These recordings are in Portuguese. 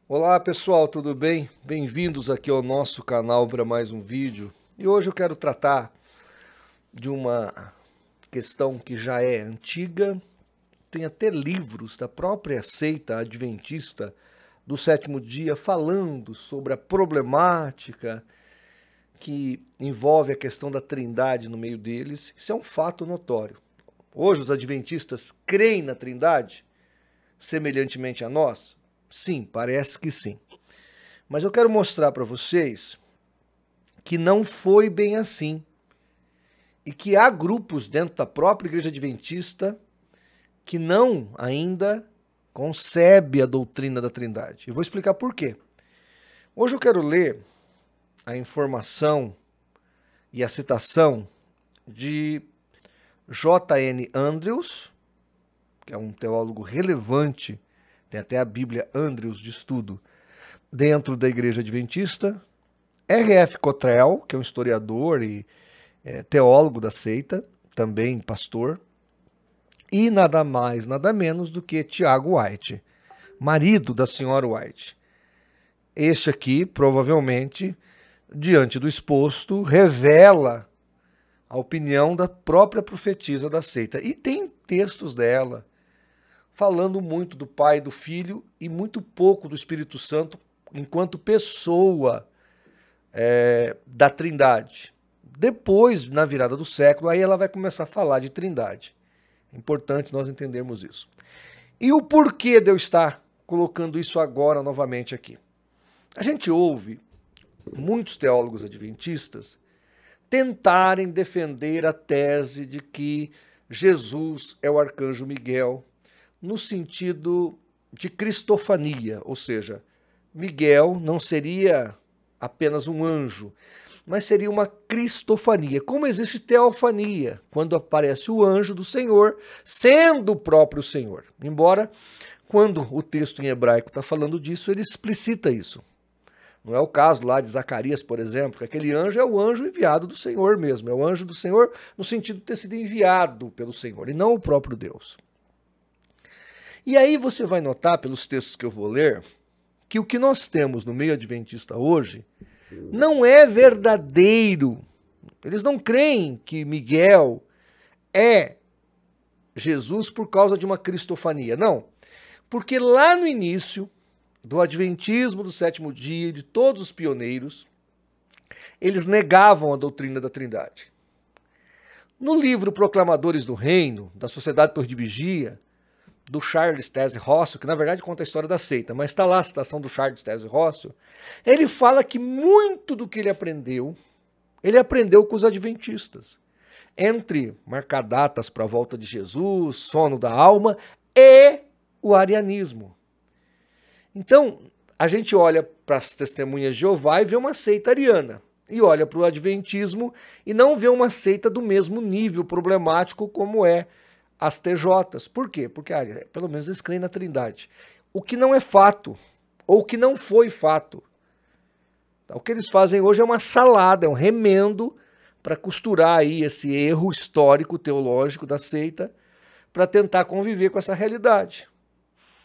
Olá pessoal, tudo bem? Bem-vindos aqui ao nosso canal para mais um vídeo. E hoje eu quero tratar de uma questão que já é antiga, tem até livros da própria seita adventista do sétimo dia falando sobre a problemática que envolve a questão da trindade no meio deles. Isso é um fato notório. Hoje os adventistas creem na trindade, semelhantemente a nós? Sim, parece que sim. Mas eu quero mostrar para vocês que não foi bem assim. E que há grupos dentro da própria Igreja Adventista que não ainda concebe a doutrina da Trindade. Eu vou explicar por quê. Hoje eu quero ler a informação e a citação de J.N. Andrews, que é um teólogo relevante, tem até a Bíblia Andrews de estudo dentro da Igreja Adventista, R.F. Cottrell, que é um historiador e teólogo da seita, também pastor, e nada mais, nada menos do que Tiago White, marido da senhora White. Este aqui, provavelmente, diante do exposto, revela a opinião da própria profetisa da seita. E tem textos dela falando muito do Pai e do Filho e muito pouco do Espírito Santo enquanto pessoa da Trindade. Depois, na virada do século, aí ela vai começar a falar de Trindade. É importante nós entendermos isso. E o porquê de eu estar colocando isso agora novamente aqui? A gente ouve muitos teólogos adventistas tentarem defender a tese de que Jesus é o arcanjo Miguel, no sentido de cristofania, ou seja, Miguel não seria apenas um anjo, mas seria uma cristofania, como existe teofania, quando aparece o anjo do Senhor, sendo o próprio Senhor. Embora, quando o texto em hebraico está falando disso, ele explicita isso. Não é o caso lá de Zacarias, por exemplo, que aquele anjo é o anjo enviado do Senhor mesmo, é o anjo do Senhor no sentido de ter sido enviado pelo Senhor, e não o próprio Deus. E aí você vai notar, pelos textos que eu vou ler, que o que nós temos no meio adventista hoje não é verdadeiro. Eles não creem que Miguel é Jesus por causa de uma cristofania. Não. Porque lá no início do adventismo do sétimo dia, de todos os pioneiros, eles negavam a doutrina da Trindade. No livro Proclamadores do Reino, da Sociedade Torre de Vigia, do Charles Taze Russell, que na verdade conta a história da seita, mas está lá a citação do Charles Taze Russell, ele fala que muito do que ele aprendeu com os adventistas. Entre marcar datas para a volta de Jesus, sono da alma e o arianismo. Então, a gente olha para as testemunhas de Jeová e vê uma seita ariana. E olha para o adventismo e não vê uma seita do mesmo nível problemático como é as TJs. Por quê? Porque, pelo menos, eles creem na Trindade. O que não é fato, ou o que não foi fato. O que eles fazem hoje é uma salada, é um remendo para costurar aí esse erro histórico, teológico da seita, para tentar conviver com essa realidade.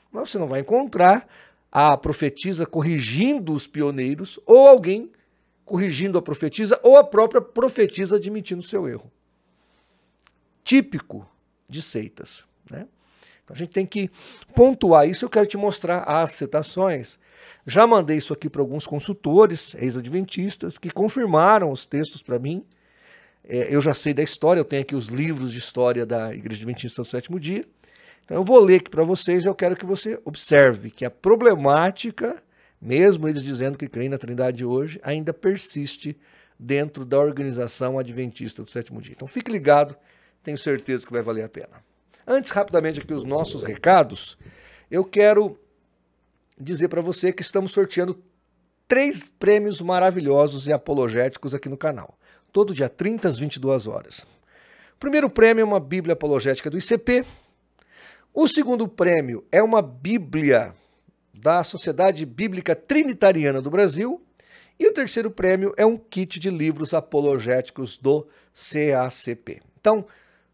Mas você não vai encontrar a profetisa corrigindo os pioneiros, ou alguém corrigindo a profetisa, ou a própria profetisa admitindo seu erro. Típico de seitas, né? Então a gente tem que pontuar isso. Eu quero te mostrar as citações. Já mandei isso aqui para alguns consultores, ex-adventistas, que confirmaram os textos para mim. Eu já sei da história, eu tenho aqui os livros de história da Igreja Adventista do Sétimo Dia. Então eu vou ler aqui para vocês e eu quero que você observe que a problemática, mesmo eles dizendo que creem na Trindade hoje, ainda persiste dentro da organização adventista do Sétimo Dia. Então fique ligado, tenho certeza que vai valer a pena. Antes, rapidamente aqui os nossos recados, eu quero dizer para você que estamos sorteando 3 prêmios maravilhosos e apologéticos aqui no canal. Todo dia 30 às 22 horas. O primeiro prêmio é uma Bíblia apologética do ICP. O segundo prêmio é uma Bíblia da Sociedade Bíblica Trinitariana do Brasil. E o terceiro prêmio é um kit de livros apologéticos do CACP. Então,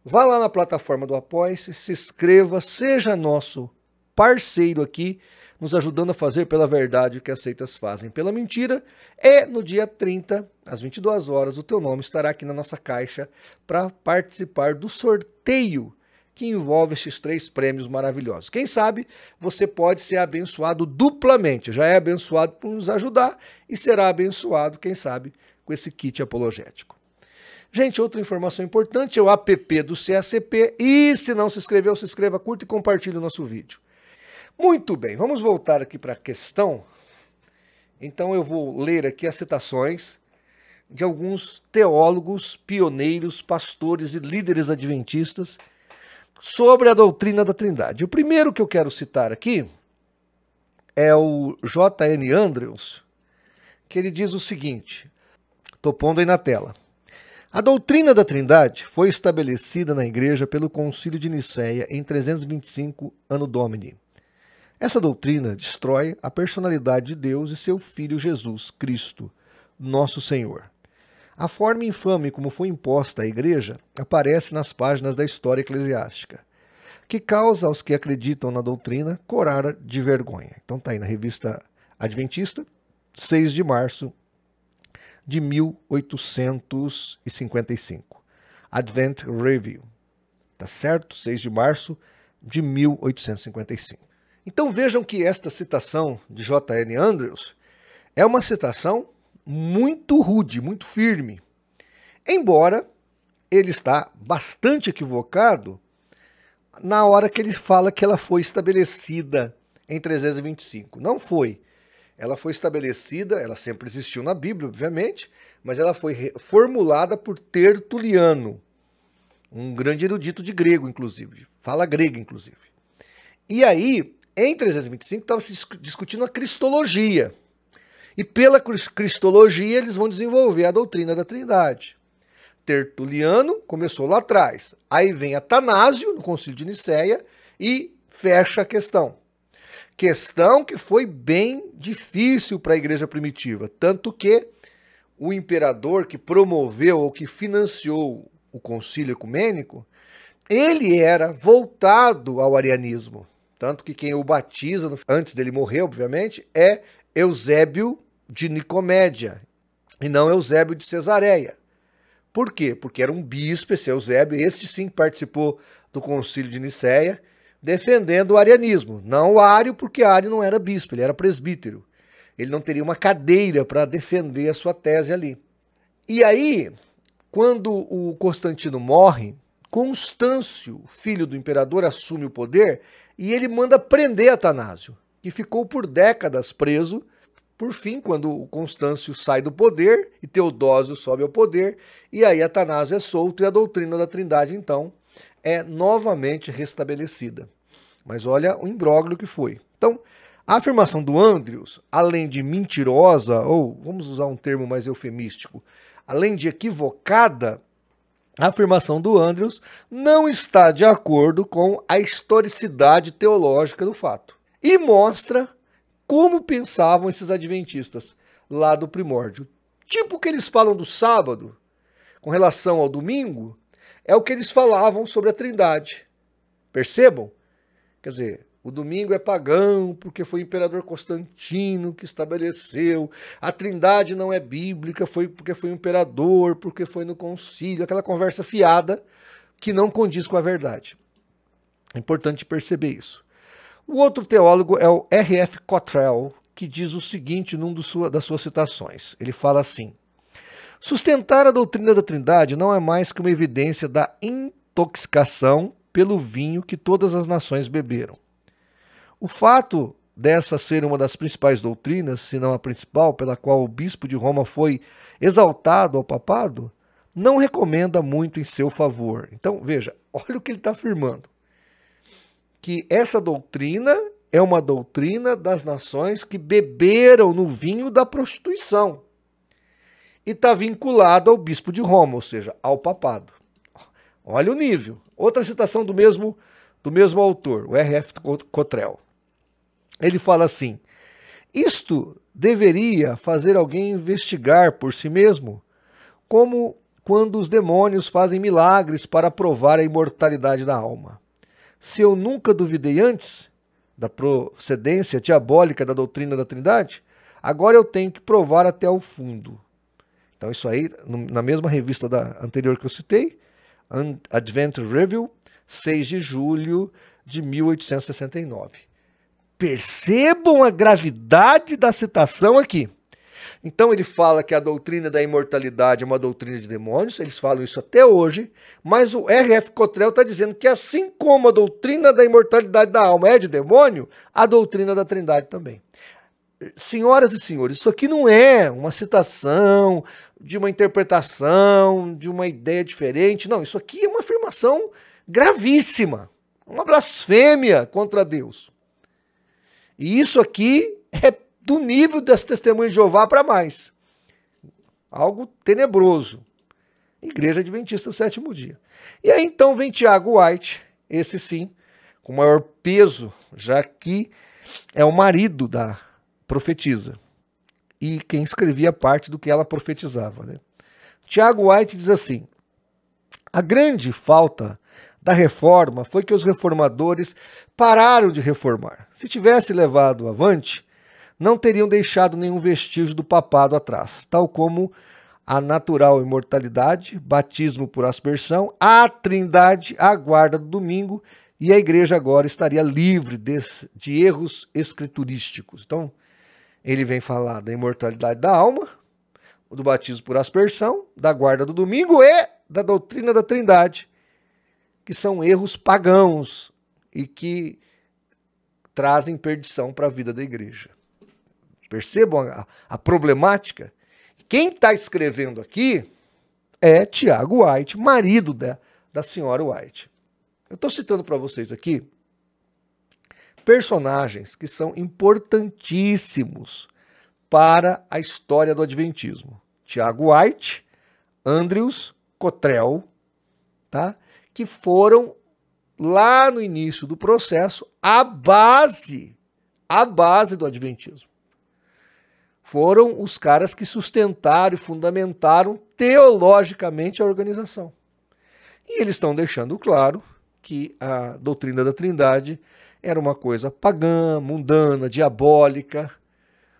vá lá na plataforma do Apoia-se, se inscreva, seja nosso parceiro aqui, nos ajudando a fazer pela verdade o que as seitas fazem pela mentira. E no dia 30, às 22 horas, o teu nome estará aqui na nossa caixa para participar do sorteio que envolve esses 3 prêmios maravilhosos. Quem sabe você pode ser abençoado duplamente. Já é abençoado por nos ajudar e será abençoado, quem sabe, com esse kit apologético. Gente, outra informação importante é o app do CACP. E se não se inscreveu, se inscreva, curta e compartilhe o nosso vídeo. Muito bem, vamos voltar aqui para a questão. Então eu vou ler aqui as citações de alguns teólogos, pioneiros, pastores e líderes adventistas sobre a doutrina da Trindade. O primeiro que eu quero citar aqui é o J.N. Andrews, que ele diz o seguinte, estou pondo aí na tela. A doutrina da Trindade foi estabelecida na Igreja pelo Concílio de Nicéia em 325 Anno Domini. Essa doutrina destrói a personalidade de Deus e seu Filho Jesus Cristo, nosso Senhor. A forma infame como foi imposta à Igreja aparece nas páginas da história eclesiástica, que causa aos que acreditam na doutrina corara de vergonha. Então está aí na revista Adventista, 6 de março de 1855. Advent Review, tá certo? 6 de março de 1855. Então vejam que esta citação de J.N. Andrews é uma citação muito rude, muito firme. Embora ele está bastante equivocado na hora que ele fala que ela foi estabelecida em 325. Não foi. Ela foi estabelecida, ela sempre existiu na Bíblia, obviamente, mas ela foi formulada por Tertuliano, um grande erudito de grego, inclusive. Fala grego, inclusive. E aí, em 325, estava se discutindo a cristologia. E pela cristologia, eles vão desenvolver a doutrina da Trindade. Tertuliano começou lá atrás. Aí vem Atanásio, no Concílio de Nicéia, e fecha a questão. Questão que foi bem difícil para a igreja primitiva. Tanto que o imperador que promoveu ou que financiou o concílio ecumênico, ele era voltado ao arianismo. Tanto que quem o batiza, antes dele morrer, obviamente, é Eusébio de Nicomédia, e não Eusébio de Cesareia. Por quê? Porque era um bispo, esse Eusébio, este sim participou do concílio de Nicéia, defendendo o arianismo. Não o Ário, porque Ário não era bispo, ele era presbítero. Ele não teria uma cadeira para defender a sua tese ali. E aí, quando o Constantino morre, Constâncio, filho do imperador, assume o poder e ele manda prender Atanásio, que ficou por décadas preso. Por fim, quando o Constâncio sai do poder e Teodósio sobe ao poder, e aí Atanásio é solto e a doutrina da Trindade, então, é novamente restabelecida. Mas olha o imbróglio que foi. Então, a afirmação do Andrews, além de mentirosa, ou vamos usar um termo mais eufemístico, além de equivocada, a afirmação do Andrews não está de acordo com a historicidade teológica do fato. E mostra como pensavam esses adventistas lá do primórdio. Tipo o que eles falam do sábado, com relação ao domingo, é o que eles falavam sobre a Trindade. Percebam? Quer dizer, o domingo é pagão porque foi o imperador Constantino que estabeleceu. A Trindade não é bíblica porque foi o imperador, porque foi no concílio. Aquela conversa fiada que não condiz com a verdade. É importante perceber isso. O outro teólogo é o R.F. Cottrell, que diz o seguinte num das suas citações. Ele fala assim: sustentar a doutrina da Trindade não é mais que uma evidência da intoxicação pelo vinho que todas as nações beberam. O fato dessa ser uma das principais doutrinas, se não a principal, pela qual o bispo de Roma foi exaltado ao papado, não recomenda muito em seu favor. Então, veja, olha o que ele está afirmando. Que essa doutrina é uma doutrina das nações que beberam no vinho da prostituição. E está vinculado ao bispo de Roma, ou seja, ao papado. Olha o nível. Outra citação do mesmo autor, o R.F. Cottrell. Ele fala assim: isto deveria fazer alguém investigar por si mesmo como quando os demônios fazem milagres para provar a imortalidade da alma. Se eu nunca duvidei antes da procedência diabólica da doutrina da Trindade, agora eu tenho que provar até o fundo. Então isso aí, na mesma revista anterior que eu citei, Advent Review, 6 de julho de 1869. Percebam a gravidade da citação aqui. Então ele fala que a doutrina da imortalidade é uma doutrina de demônios, eles falam isso até hoje, mas o R.F. Cottrell está dizendo que assim como a doutrina da imortalidade da alma é de demônio, a doutrina da Trindade também. Senhoras e senhores, isso aqui não é uma citação de uma interpretação, de uma ideia diferente, não, isso aqui é uma afirmação gravíssima, uma blasfêmia contra Deus. E isso aqui é do nível das testemunhas de Jeová para mais. Algo tenebroso. Igreja Adventista do Sétimo Dia. E aí então vem Tiago White, esse sim, com maior peso, já que é o marido da profetisa. E quem escrevia parte do que ela profetizava, né? Tiago White diz assim: a grande falta da reforma foi que os reformadores pararam de reformar. Se tivesse levado avante, não teriam deixado nenhum vestígio do papado atrás, tal como a natural imortalidade, batismo por aspersão, a Trindade, a guarda do domingo, e a igreja agora estaria livre de erros escriturísticos. Então, ele vem falar da imortalidade da alma, do batismo por aspersão, da guarda do domingo e da doutrina da Trindade, que são erros pagãos e que trazem perdição para a vida da igreja. Percebam a problemática? Quem está escrevendo aqui é Tiago White, marido da senhora White. Eu estou citando para vocês aqui personagens que são importantíssimos para a história do Adventismo. Tiago White, Andrews Cottrell, tá? Que foram, lá no início do processo, a base do Adventismo. Foram os caras que sustentaram e fundamentaram teologicamente a organização. E eles estão deixando claro que a doutrina da Trindade era uma coisa pagã, mundana, diabólica,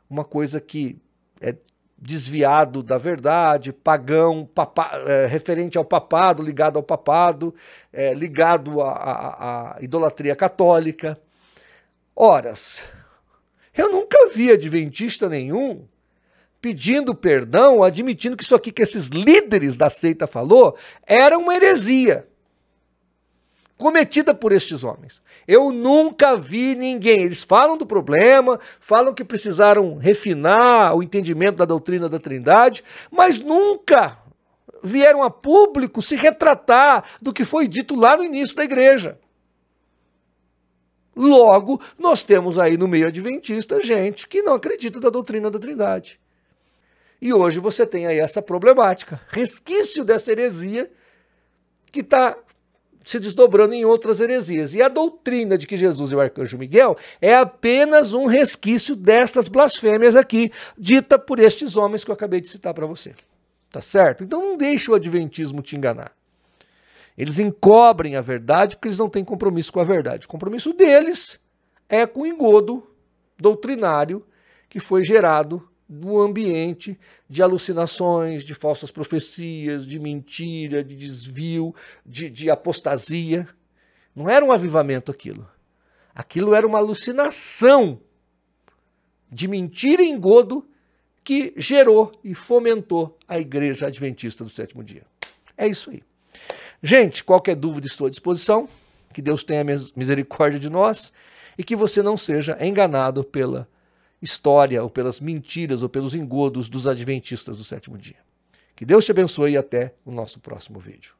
uma coisa que é desviado da verdade, pagão, referente ao papado, ligado ao papado, ligado à idolatria católica. Horas, eu nunca vi adventista nenhum pedindo perdão, admitindo que isso aqui que esses líderes da seita falou era uma heresia cometida por estes homens. Eu nunca vi ninguém. Eles falam do problema, falam que precisaram refinar o entendimento da doutrina da Trindade, mas nunca vieram a público se retratar do que foi dito lá no início da igreja. Logo, nós temos aí no meio adventista gente que não acredita da doutrina da Trindade. E hoje você tem aí essa problemática, resquício dessa heresia que está se desdobrando em outras heresias. E a doutrina de que Jesus e o arcanjo Miguel é apenas um resquício destas blasfêmias aqui, dita por estes homens que eu acabei de citar para você. Tá certo? Então não deixe o adventismo te enganar. Eles encobrem a verdade porque eles não têm compromisso com a verdade. O compromisso deles é com o engodo doutrinário que foi gerado no ambiente de alucinações, de falsas profecias, de mentira, de desvio, de apostasia. Não era um avivamento aquilo. Aquilo era uma alucinação de mentira e engodo que gerou e fomentou a Igreja Adventista do Sétimo Dia. É isso aí. Gente, qualquer dúvida estou à disposição. Que Deus tenha misericórdia de nós e que você não seja enganado pela história, ou pelas mentiras, ou pelos engodos dos adventistas do sétimo dia. Que Deus te abençoe e até o nosso próximo vídeo.